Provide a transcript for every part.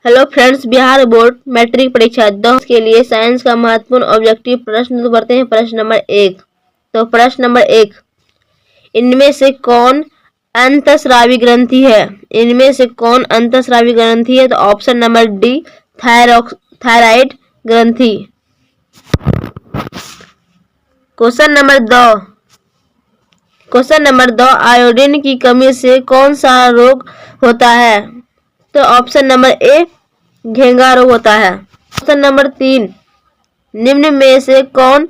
Hello friends, Bihar board matric परीक्षा 10 के लिए साइंस का महत्वपूर्ण ऑब्जेक्टिव प्रश्न तो बढ़ते हैं। प्रश्न नंबर 1। तो प्रश्न नंबर 1, इनमें से कौन अंतःस्रावी ग्रंथि है? इनमें से कौन अंतःस्रावी ग्रंथि है? तो ऑप्शन नंबर डी, थायराइड ग्रंथि। Question number 2। आयोडीन की कमी से कौन सा रोग होता है? तो ऑप्शन नंबर ए, घेंगा रोग होता है। क्वेश्चन नंबर 3, निम्न में से कौन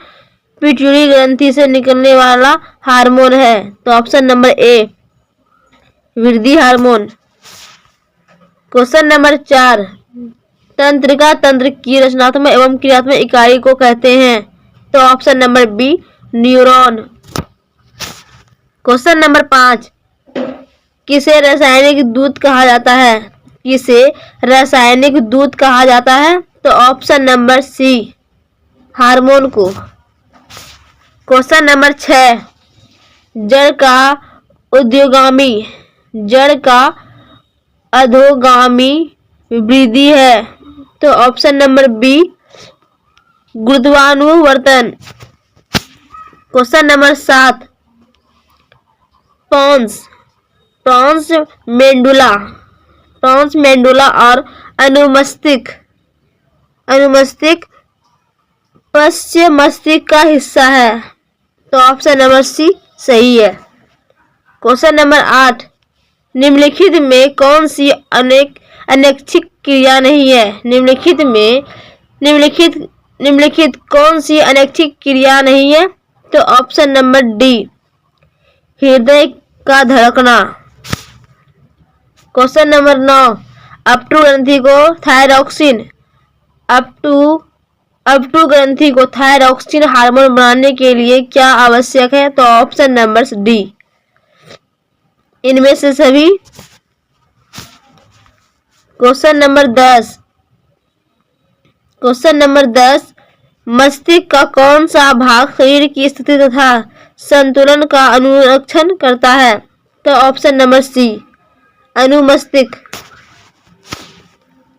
पिट्यूटरी ग्रंथि से निकलने वाला हार्मोन है? तो ऑप्शन नंबर ए, वृद्धि हार्मोन। क्वेश्चन नंबर 4, तंत्रिका तंत्र की रचनात्मक एवं क्रियात्मक इकाई को कहते हैं? तो option number B, neuron. Question number 5, किसे रासायनिक दूत कहा जाता है? किसे रासायनिक दूत कहा जाता है? तो ऑप्शन नंबर सी, हार्मोन को। क्वेश्चन नंबर 6, जड़ का अधोगामी वृद्धि है? तो ऑप्शन नंबर बी, गुरुत्वानुवर्तन। क्वेश्चन नंबर 7, टॉन्स मेडुला और अनुमस्तिष्क पश्च मस्तिष्क का हिस्सा है? तो ऑप्शन नंबर सी सही है। क्वेश्चन नंबर 8, निम्नलिखित में कौन सी अनैच्छिक क्रिया नहीं है? निम्नलिखित कौन सी अनैच्छिक क्रिया नहीं है? तो ऑप्शन नंबर डी, हृदय का धड़कना। क्वेश्चन नंबर 9, अपटू ग्रंथि को थायरॉक्सिन हार्मोन बनाने के लिए क्या आवश्यक है? तो ऑप्शन नंबर डी, इनमें से सभी। क्वेश्चन नंबर 10, मस्तिष्क का कौन सा भाग शरीर की स्थिति तथा संतुलन का अनुरक्षण करता है? तो ऑप्शन नंबर सी, अनुमस्तिष्क।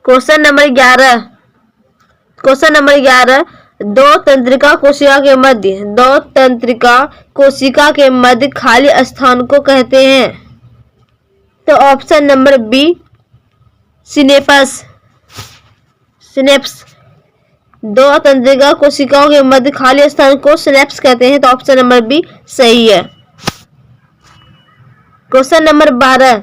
क्वेश्चन नंबर 11, दो तंत्रिका कोशिका के मध्य खाली स्थान को कहते हैं? तो ऑप्शन नंबर बी, सिनेप्स। दो तंत्रिका कोशिकाओं के मध्य खाली स्थान को सिनेप्स कहते हैं। तो ऑप्शन नंबर बी सही है। क्वेश्चन नंबर 12,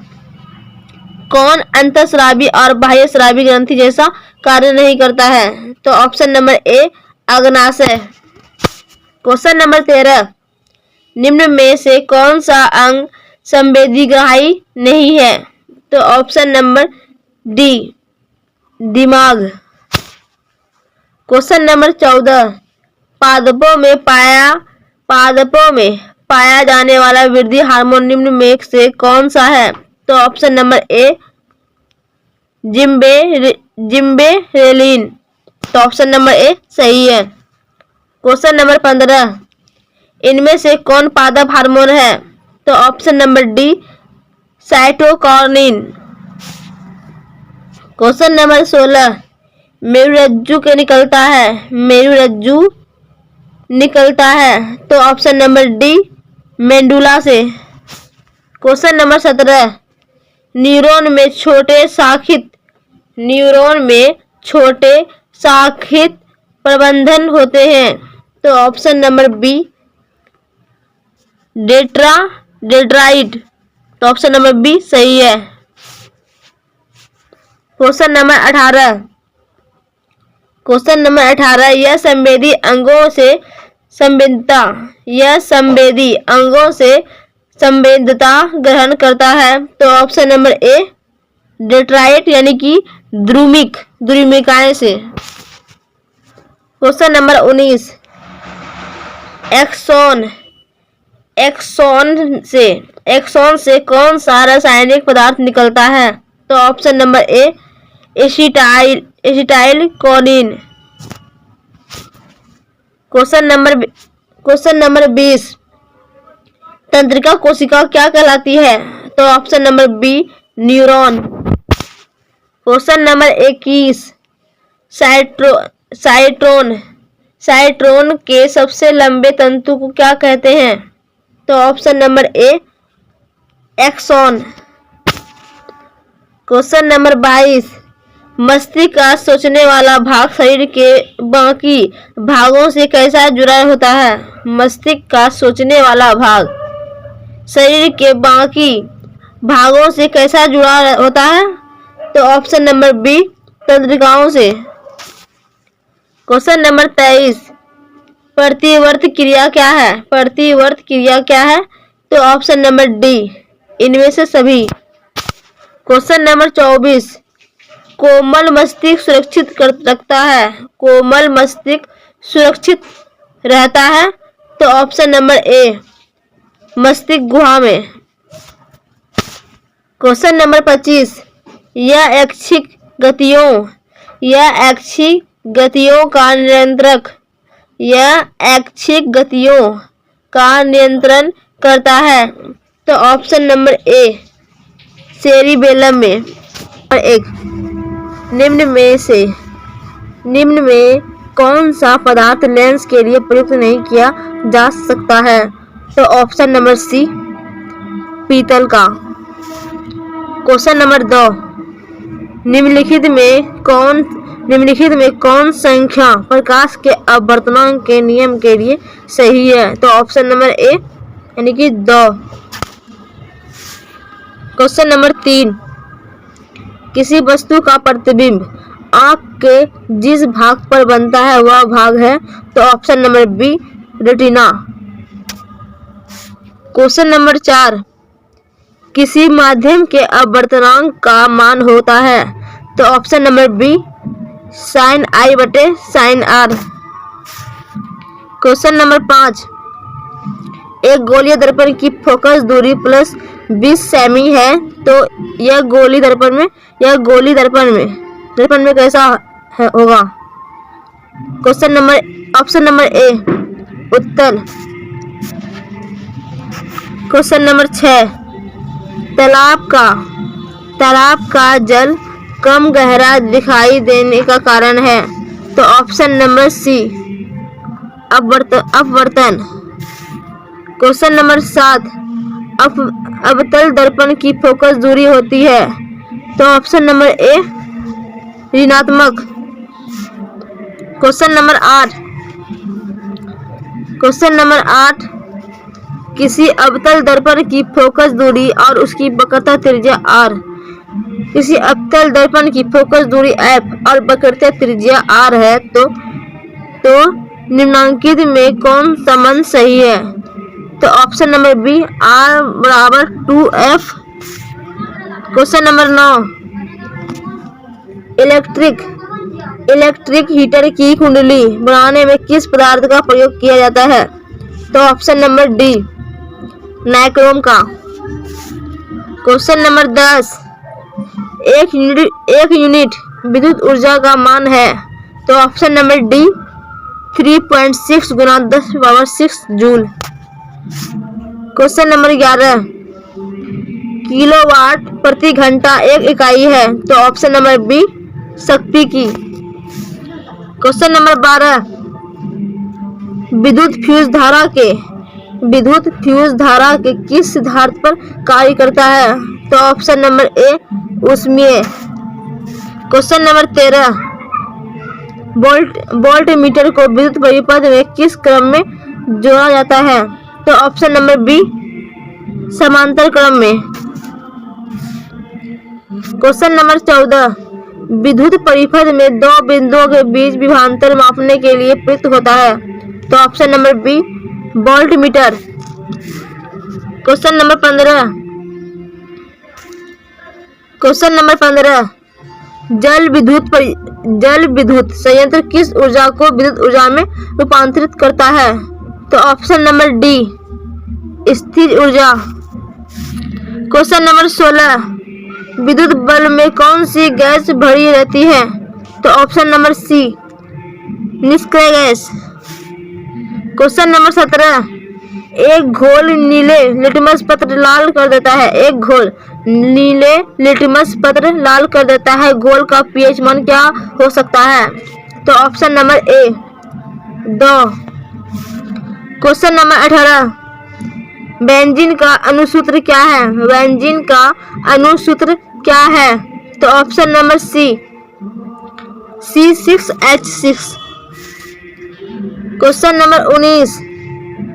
कौन अंतःस्रावी और बाह्यस्रावी ग्रंथि जैसा कार्य नहीं करता है? तो ऑप्शन नंबर ए, अग्नाशय। क्वेश्चन नंबर 13, निम्न में से कौन सा अंग संवेदीग्राही नहीं है? तो ऑप्शन नंबर डी, दिमाग। क्वेश्चन नंबर 14, पादपों में पाया जाने वाला वृद्धि हार्मोन निम्न में से कौन सा है? तो ऑप्शन नंबर ए, जिम्बेरेलिन। तो ऑप्शन नंबर ए सही है। क्वेश्चन नंबर 15, इनमें से कौन पादप हार्मोन है? तो option number D, cytokinin. Question number 16, मेरुरज्जु के निकलता है? तो ऑप्शन नंबर डी, मेडुला से। क्वेश्चन नंबर 17, न्यूरॉन में छोटे शाखित प्रबंधन होते हैं? तो ऑप्शन नंबर बी, डेंड्राइट। तो ऑप्शन नंबर बी सही है। क्वेश्चन नंबर 18, यह संवेदी अंगों से संवेदता ग्रहण करता है? तो ऑप्शन नंबर ए, डेंड्राइट यानी कि द्रुमिकाएं से। क्वेश्चन नंबर 19, एक्सॉन से कौन सा रासायनिक पदार्थ निकलता है? तो option number A, acetylcholine. Question number 20, तंत्रिका कोशिका क्या कहलाती है? तो option number B, neuron. Question number 21, cyton के सबसे लंबे तंतु को क्या कहते हैं? तो option number A axon. Question number 22, मस्तिष्क का सोचने वाला भाग शरीर के बाकी भागों से कैसा जुड़ा होता है? मस्तिष्क का सोचने वाला भाग शरीर के बाकी भागों से कैसा जुड़ा होता है? तो ऑप्शन नंबर बी तंत्रिकाओं से। क्वेश्चन नंबर 23, प्रतिवर्त क्रिया क्या है? प्रतिवर्त क्रिया क्या है? तो ऑप्शन नंबर डी इनमें से सभी। क्वेश्चन नंबर 24, कोमल मस्तिष्क सुरक्षित रखता है। कोमल मस्तिष्क सुरक्षित रहता है। तो ऑप्शन नंबर ए मस्तिष्क गुहा में। क्वेश्चन नंबर 25, यह ऐच्छिक गतियों का नियंत्रण करता है। तो ऑप्शन नंबर ए सेरिबेलम में। एक निम्न में कौन सा पदार्थ लेंस के लिए प्रयुक्त नहीं किया जा सकता है? तो ऑप्शन नंबर सी पीतल का। क्वेश्चन नंबर 2, निम्नलिखित में कौन संख्या प्रकाश के अपवर्तनांक के नियम के लिए सही है? तो ऑप्शन नंबर ए यानी कि 2। क्वेश्चन नंबर 3, किसी वस्तु का प्रतिबिंब आँख के जिस भाग पर बनता है वह भाग है? तो option number B retina. Question number 4, किसी माध्यम के अपवर्तनांक का मान होता है? तो option number B sin i बटे sin r। क्वेश्चन नंबर 5, एक गोलीय दर्पण की फोकस दूरी प्लस 20 सेमी है तो यह गोली दर्पण में कैसा होगा? Question number option number A उत्तल। क्वेश्चन नंबर 6, तालाब का जल कम गहरा दिखाई देने का कारण है? तो ऑप्शन नंबर सी अपवर्तन। क्वेश्चन नंबर 7, अवतल दर्पण की फोकस दूरी होती है? तो ऑप्शन नंबर ए ऋणात्मक। क्वेश्चन नंबर 8, किसी अवतल दर्पण की फोकस दूरी और उसकी वक्रता त्रिज्या r। किसी अवतल दर्पण की फोकस दूरी f और वक्रता त्रिज्या r है तो निम्नांकित में कौन संबंध सही है? तो ऑप्शन नंबर बी r बराबर 2f। Question number 9, electric heater की कुंडली बनाने में किस पदार्थ का प्रयोग किया जाता है? तो ऑप्शन नंबर डी नाइक्रोम का। क्वेश्चन नंबर 10, एक यूनिट विद्युत ऊर्जा का मान है? तो ऑप्शन नंबर डी 3.6 गुना 10⁻6 जूल। क्वेश्चन नंबर 11, किलोवाट प्रति घंटा एक इकाई है? तो ऑप्शन नंबर बी शक्ति की। क्वेश्चन नंबर 12, विद्युत फ्यूज धारा के किस सिद्धांत पर कार्य करता है? तो ऑप्शन नंबर ए ऊष्मीय। क्वेश्चन नंबर 13, वोल्ट मीटर को विद्युत परिपथ में किस क्रम में जोड़ा जाता है? तो ऑप्शन नंबर बी समांतर क्रम में। क्वेश्चन नंबर 14, विद्युत परिपथ में दो बिंदुओं के बीच विभवांतर मापने के लिए प्रयुक्त होता है? तो option number B voltmeter. Question number 15, जल विद्युत संयंत्र किस ऊर्जा को विद्युत ऊर्जा में रूपांतरित करता है? तो ऑप्शन नंबर डी स्थिर ऊर्जा। क्वेश्चन नंबर 16, विद्युत बल्ब में कौन सी गैस भरी रहती है? तो ऑप्शन नंबर सी निष्क्रिय गैस। क्वेश्चन नंबर 17, एक घोल नीले लिटमस पत्र लाल कर देता है। एक घोल नीले लिटमस पत्र लाल कर देता है, घोल का पीएच मान क्या हो सकता है? तो ऑप्शन नंबर ए 2। क्वेश्चन नंबर 18, बेंजीन का अणुसूत्र क्या है? बेंजीन का अणुसूत्र क्या है? तो option number C C6H6। Question number 19,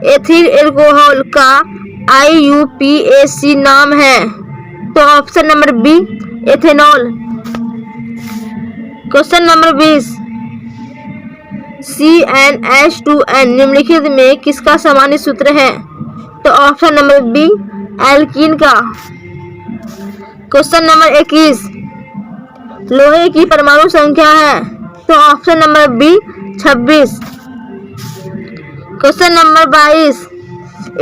ethyl alcohol का IUPAC नाम है? तो option number B ethanol. Question number 20, CnH2n निम्नलिखित में किसका सामान्य सूत्र है? तो ऑप्शन नंबर बी एल्कीन का। क्वेश्चन नंबर 21, लोहे की परमाणु संख्या है? तो option number B 26। Question number 22,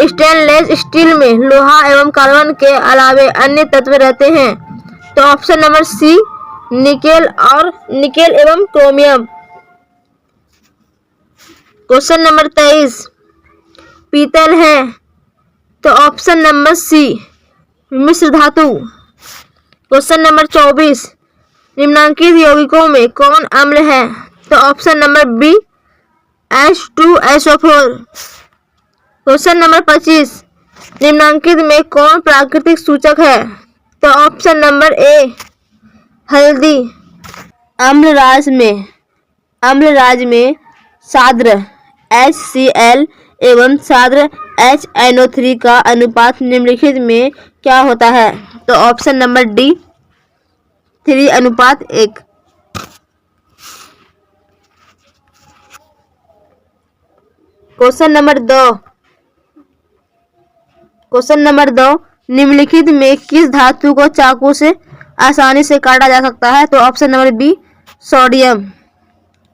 stainless steel में लोहा एवं कार्बन के अलावे अन्य तत्व रहते हैं? तो ऑप्शन नंबर सी निकेल एवं क्रोमियम। क्वेश्चन नंबर 23, पीतल है? तो ऑप्शन नंबर सी मिश्र धातु। क्वेश्चन नंबर 24, निम्नांकित यौगिकों में कौन अम्ल है? तो option number B H2SO4। Question number 25, निम्नांकित में कौन प्राकृतिक सूचक है? तो ऑप्शन नंबर ए हल्दी। अम्लराज में साद्र HCl एवं साद्र HNO3 का अनुपात निम्नलिखित में क्या होता है? तो option number D 3:1। Question number 2, निम्नलिखित में किस धातु को चाकू से आसानी से काटा जा सकता है? तो option number B sodium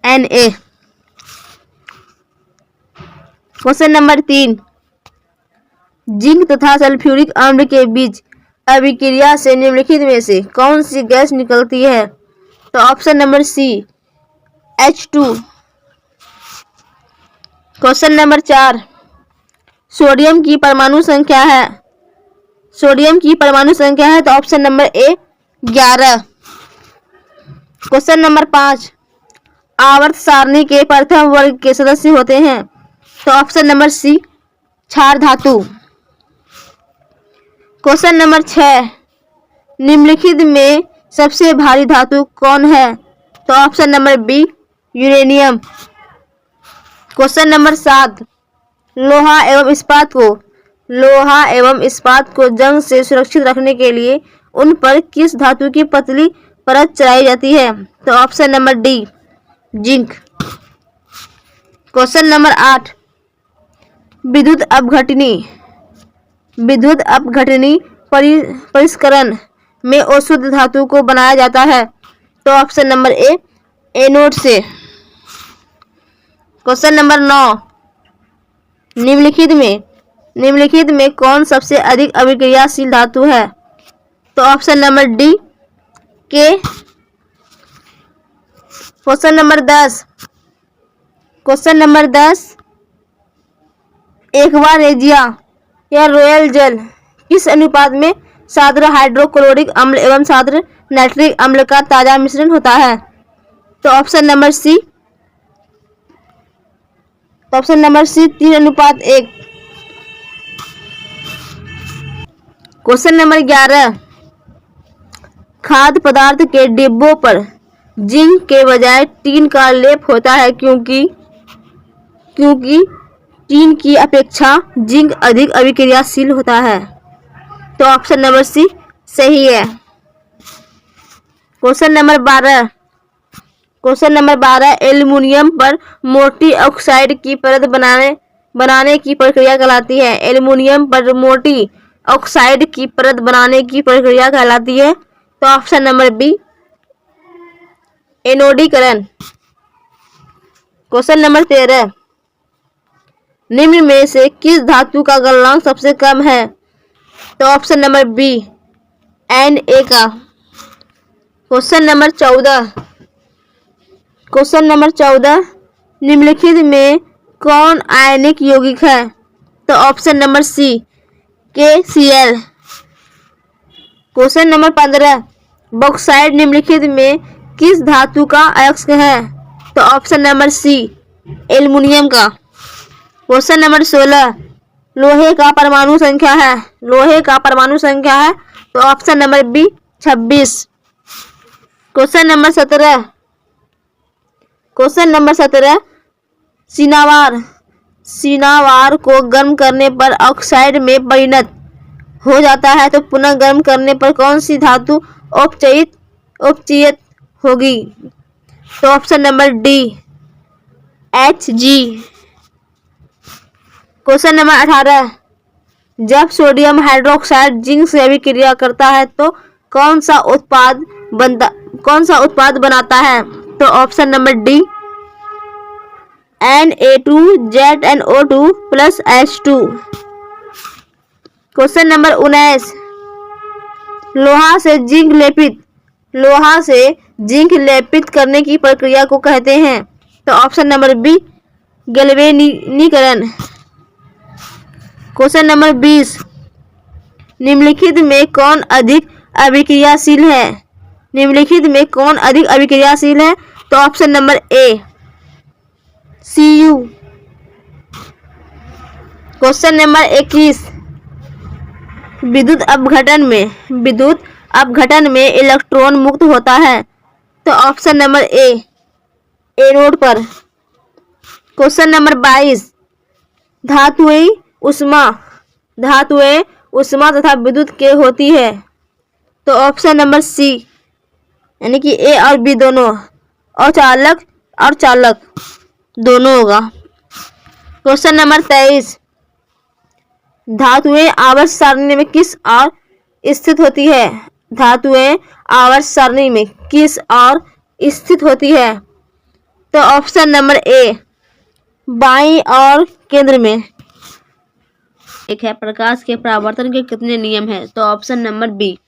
Na। Question number 3, zinc तथा सल्फ्यूरिक अम्ल के बीच अभिक्रिया से निम्नलिखित में से कौन सी गैस निकलती है? तो option number C H2। Question number 4, sodium की परमाणु संख्या है? तो option number A 11। Question number 5, आवर्त सारणी के प्रथम वर्ग के सदस्य होते हैं? तो ऑप्शन नंबर सी क्षार धातु। क्वेश्चन नंबर 6, निम्नलिखित में सबसे भारी धातु कौन है? तो option number B uranium. Question number 7, लोहा एवं इस्पात को जंग से सुरक्षित रखने के लिए उन पर किस धातु की पतली परत चढ़ाई जाती है? तो option number D zinc. Question number 8, विद्युत अपघटनी परिष्करण में अशुद्ध धातु को बनाया जाता है? तो ऑप्शन नंबर ए एनोड से। क्वेश्चन नंबर 9, निम्नलिखित में कौन सबसे अधिक अभिक्रियाशील धातु है? तो ऑप्शन नंबर डी के। क्वेश्चन नंबर 10, एक्वा रेजिया या रॉयल जल किस अनुपात में साद्र हाइड्रोक्लोरिक अम्ल एवं साद्र नाइट्रिक अम्ल का ताजा मिश्रण होता है? तो option number C 3:1। Question number 11, खाद्य पदार्थ के डिब्बों पर जिंक के बजाय टीन का लेप होता है क्योंकि टीन की अपेक्षा जिंक अधिक अभिक्रियाशील होता है? तो ऑप्शन नंबर सी सही है। क्वेश्चन नंबर 12, एल्युमिनियम पर मोटी ऑक्साइड की परत बनाने की प्रक्रिया कहलाती है? एल्युमिनियम पर मोटी ऑक्साइड की परत बनाने की प्रक्रिया कहलाती है? तो ऑप्शन नंबर बी एनोडीकरण। क्वेश्चन नंबर 13, निम्न में से किस धातु का गलनांक सबसे कम है? तो ऑप्शन नंबर बी Na का। क्वेश्चन नंबर 14, निम्नलिखित में कौन आयनिक यौगिक है? तो option number C KCl। Question number 15, bauxite निम्नलिखित में किस धातु का अयस्क है? तो ऑप्शन नंबर सी, एल्युमिनियम का। क्वेश्चन नंबर 16, लोहे का परमाणु संख्या है? लोहे का परमाणु संख्या है तो option number B, 26। Question number 17, cinnabar को गर्म करने पर ऑक्साइड में परिणत हो जाता है तो पुनः गर्म करने पर कौन सी धातु अपचयित होगी? तो option number D, Hg। Question number 18, जब सोडियम हाइड्रोक्साइड जिंक से अभिक्रिया करता है तो कौन सा उत्पाद बनाता है? तो option number D, Na2ZNO2 plus H2। Question number 19, लोहा से जिंक लेपित करने की प्रक्रिया को कहते हैं? तो ऑप्शन नंबर बी, गैल्वेनीकरण। क्वेश्चन नंबर 20, निम्नलिखित में कौन अधिक अभिक्रियाशील है? निम्नलिखित में कौन अधिक अभिक्रियाशील है? तो ऑप्शन नंबर ए, Cu। क्वेश्चन नंबर 21, विद्युत अपघटन में इलेक्ट्रॉन मुक्त होता है तो ऑप्शन नंबर ए, एनोड पर। क्वेश्चन नंबर 22, धातुएं उष्मा तथा विद्युत के होती है तो ऑप्शन नंबर सी, यानी कि ए और बी दोनों, और चालक दोनों होगा। क्वेश्चन नंबर 23, धातुएं आवर्त सारणी में किस ओर स्थित होती है? धातुएं आवर्त सारणी में किस ओर स्थित होती है? तो ऑप्शन नंबर ए, बाईं और केंद्र में। एक है, प्रकाश के परावर्तन के कितने नियम हैं? तो ऑप्शन नंबर बी,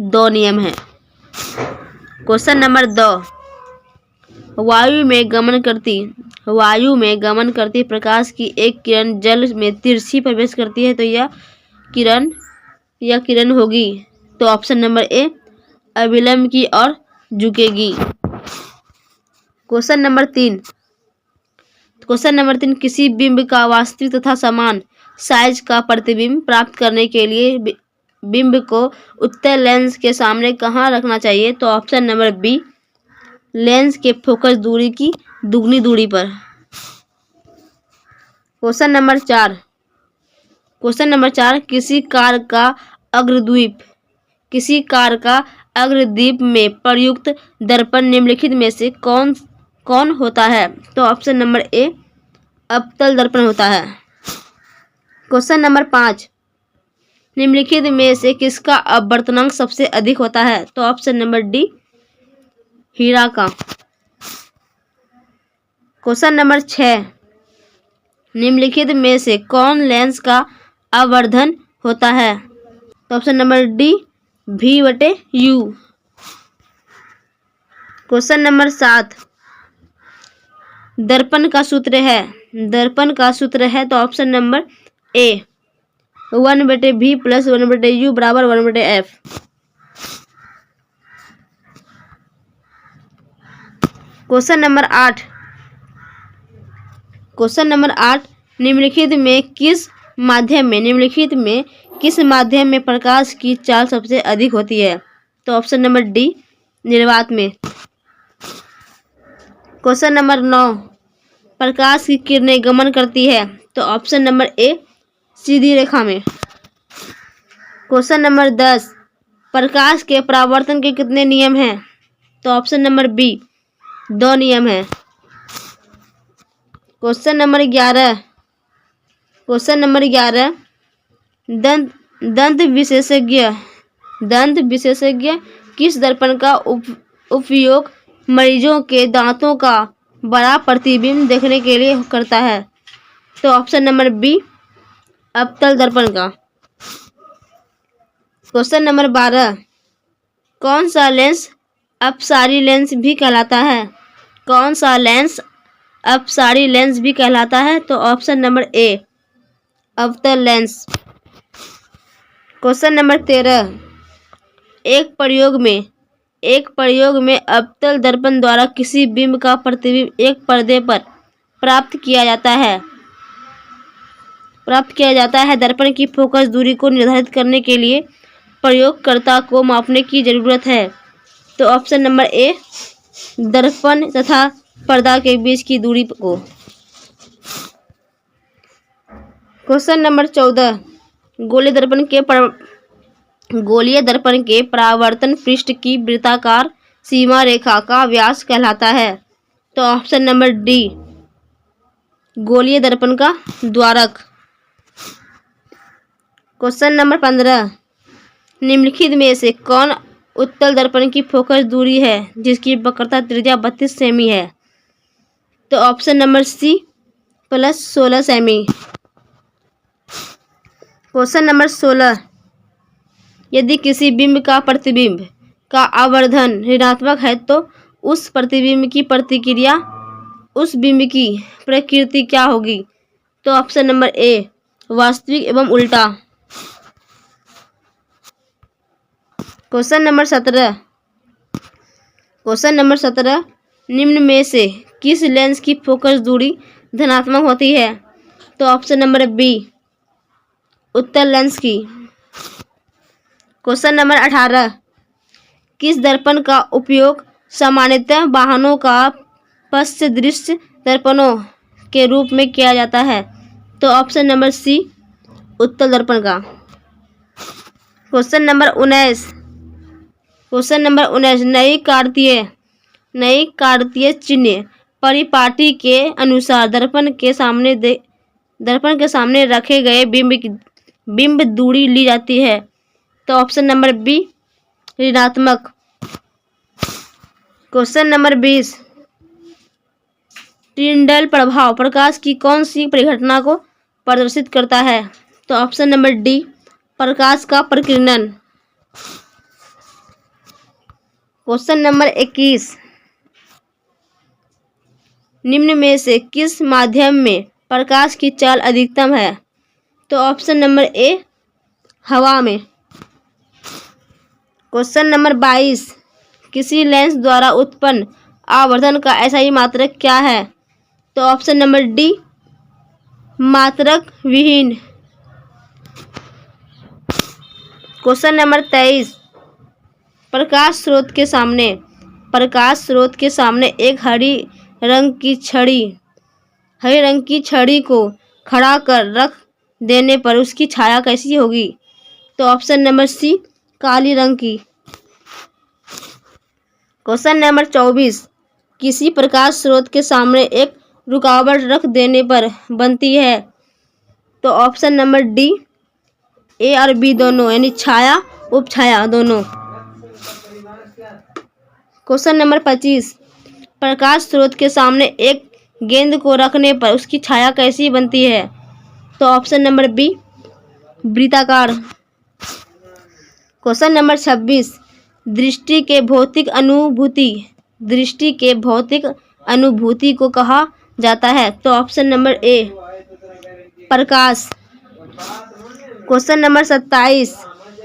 2 नियम है। क्वेश्चन नंबर 2, वायु में गमन करती प्रकाश की एक किरण जल में तिरछी प्रवेश करती है तो यह किरण होगी? तो ऑप्शन नंबर ए, अभिलंब की ओर झुकेगी। क्वेश्चन नंबर 3, किसी बिंब का वास्तविक तथा समान साइज का प्रतिबिंब प्राप्त करने के लिए बिंब को उत्तल लेंस के सामने कहाँ रखना चाहिए? तो ऑप्शन नंबर बी, लेंस के फोकस दूरी की दुगनी दूरी पर। क्वेश्चन नंबर 4, किसी कार का अग्रद्वीप में प्रयुक्त दर्पण निम्नलिखित में से कौन होता है? तो ऑप्शन नंबर ए, अवतल दर्पण होता है। क्वेश्चन नंबर 5, निम्नलिखित में से किसका अपवर्तनांक सबसे अधिक होता है? तो ऑप्शन नंबर डी, हीरा का। क्वेश्चन नंबर 6, निम्नलिखित में से कौन लेंस का आवर्धन होता है? तो option number D, V/U। Question number 7, दर्पण का सूत्र है तो ऑप्शन नंबर ए, 1/V प्लस 1/U बराबर 1/F। क्वेश्चन नंबर 8, निम्नलिखित में किस माध्यम में प्रकाश की चाल सबसे अधिक होती है? तो ऑप्शन नंबर डी, निर्वात में। क्वेश्चन नंबर 9, प्रकाश की किरणें गमन करती है तो ऑप्शन नंबर ए, सीधी रेखा में। क्वेश्चन नंबर 10, प्रकाश के परावर्तन के कितने नियम हैं? तो ऑप्शन नंबर बी, 2 नियम है। क्वेश्चन नंबर 11, दंत विशेषज्ञ किस दर्पण का उपयोग मरीजों के दांतों का बड़ा प्रतिबिंब देखने के लिए करता है? तो ऑप्शन नंबर बी, अवतल दर्पण का। क्वेश्चन नंबर 12, कौन सा लेंस अपसारी लेंस भी कहलाता है? तो ऑप्शन नंबर ए, अवतल लेंस। क्वेश्चन नंबर 13, एक प्रयोग में अवतल दर्पण द्वारा किसी बिंब का प्रतिबिंब एक पर्दे पर प्राप्त किया जाता है। दर्पण की फोकस दूरी को निर्धारित करने के लिए प्रयोगकर्ता को मापने की जरूरत है। तो ऑप्शन नंबर ए, दर्पण तथा पर्दा के बीच की दूरी को। क्वेश्चन नंबर 14, गोलीय दर्पण के परावर्तन पृष्ठ की वृत्ताकार सीमा रेखा का व्यास कहलाता है। तो ऑप्शन नंबर डी, गोलीय दर्पण का द्वारक। क्वेश्चन नंबर 15, निम्नलिखित में से कौन उत्तल दर्पण की फोकस दूरी है जिसकी वक्रता त्रिज्या 32 सेमी है। तो ऑप्शन नंबर सी, +16 सेमी। क्वेश्चन नंबर 16, यदि किसी बिंब का प्रतिबिंब का आवर्धन ऋणात्मक है तो उस प्रतिबिंब की प्रतिक्रिया उस बिंब की प्रकृति क्या होगी। तो ऑप्शन नंबर ए, वास्तविक एवं उल्टा। क्वेश्चन नंबर 17, निम्न में से किस लेंस की फोकस दूरी धनात्मक होती है। तो ऑप्शन नंबर बी, उत्तल लेंस की। क्वेश्चन नंबर 18, किस दर्पण का उपयोग सामान्यतः वाहनों का पश्च दृश्य दर्पणों के रूप में किया जाता है। तो ऑप्शन नंबर सी, उत्तल दर्पण का। क्वेश्चन नंबर 19, नई कार्तीय चिन्ह परिपाटी के अनुसार दर्पण के सामने रखे गए बिंब दूरी ली जाती है। तो ऑप्शन नंबर बी, ऋणात्मक। क्वेश्चन नंबर 20, टिंडल प्रभाव प्रकाश की कौन सी परिघटना को प्रदर्शित करता है। तो ऑप्शन नंबर डी, प्रकाश का प्रकीर्णन। क्वेश्चन नंबर 21, निम्न में से किस माध्यम में प्रकाश की चाल अधिकतम है। तो ऑप्शन नंबर ए, हवा में। क्वेश्चन नंबर 22, किसी लेंस द्वारा उत्पन्न आवर्धन का SI मात्रक क्या है। तो ऑप्शन नंबर डी, मात्रक विहीन। क्वेश्चन नंबर 23, प्रकाश स्रोत के सामने एक हरी रंग की छड़ी को खड़ा कर रख देने पर उसकी छाया कैसी होगी। तो ऑप्शन नंबर सी, काली रंग की। क्वेश्चन नंबर 24, किसी प्रकाश स्रोत के सामने एक रुकावट रख देने पर बनती है। तो ऑप्शन नंबर डी, ए और बी दोनों, यानी छाया उपछाया दोनों। क्वेश्चन नंबर 25, प्रकाश स्रोत के सामने एक गेंद को रखने पर उसकी छाया कैसी बनती है। तो ऑप्शन नंबर बी, वृत्ताकार। क्वेश्चन नंबर 26, दृष्टि के भौतिक अनुभूति को कहा जाता है। तो ऑप्शन नंबर ए, प्रकाश। क्वेश्चन नंबर 27,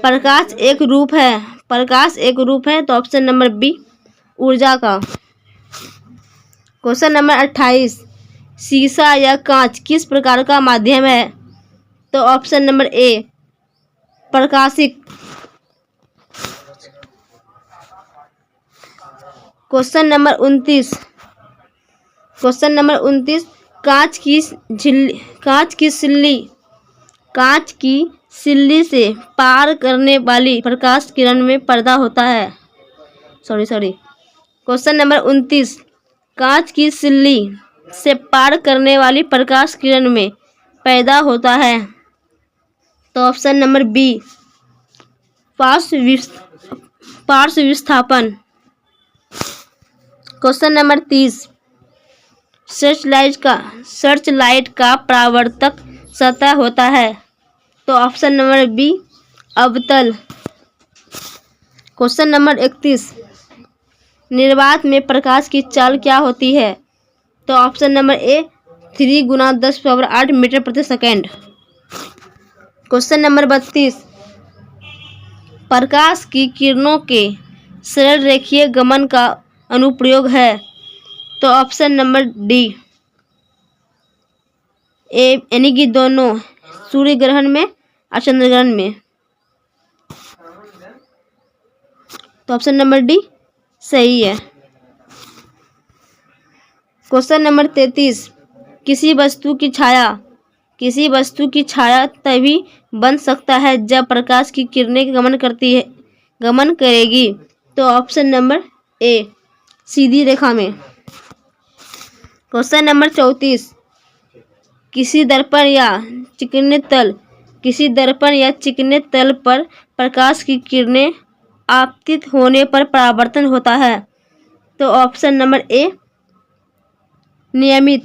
प्रकाश एक रूप है। तो ऑप्शन नंबर बी, ऊर्जा का। क्वेश्चन नंबर 28, शीशा या कांच किस प्रकार का माध्यम है। तो ऑप्शन नंबर ए, प्रकाशिक। क्वेश्चन नंबर 29, कांच की सिल्ली से पार करने वाली प्रकाश किरण में पर्दा होता है। क्वेश्चन नंबर 29, कांच की सिल्ली से पार करने वाली प्रकाश किरण में पैदा होता है। तो ऑप्शन नंबर बी, पार्श्व विस्थापन। क्वेश्चन नंबर 30, सर्च लाइट का परावर्तक सतह होता है। तो ऑप्शन नंबर बी, अवतल। क्वेश्चन नंबर 31, निर्वात में प्रकाश की चाल क्या होती है। तो ऑप्शन नंबर ए, 3 × 10⁸ मीटर प्रति सेकेंड। क्वेश्चन नंबर 32, प्रकाश की किरणों के सरल रेखीय गमन का अनुप्रयोग है? तो ऑप्शन नंबर डी ए, यानी कि दोनों, सूर्य ग्रहण में और चंद्र ग्रहण में। तो ऑप्शन नंबर डी सही है। क्वेश्चन नंबर 33, किसी वस्तु की छाया तभी बन सकता है जब प्रकाश की किरणें गमन करेगी। तो ऑप्शन नंबर ए, सीधी रेखा में। क्वेश्चन नंबर 34, किसी दर्पण या चिकने तल पर प्रकाश की किरणें आपतित होने पर परावर्तन होता है। तो ऑप्शन नंबर ए, नियमित।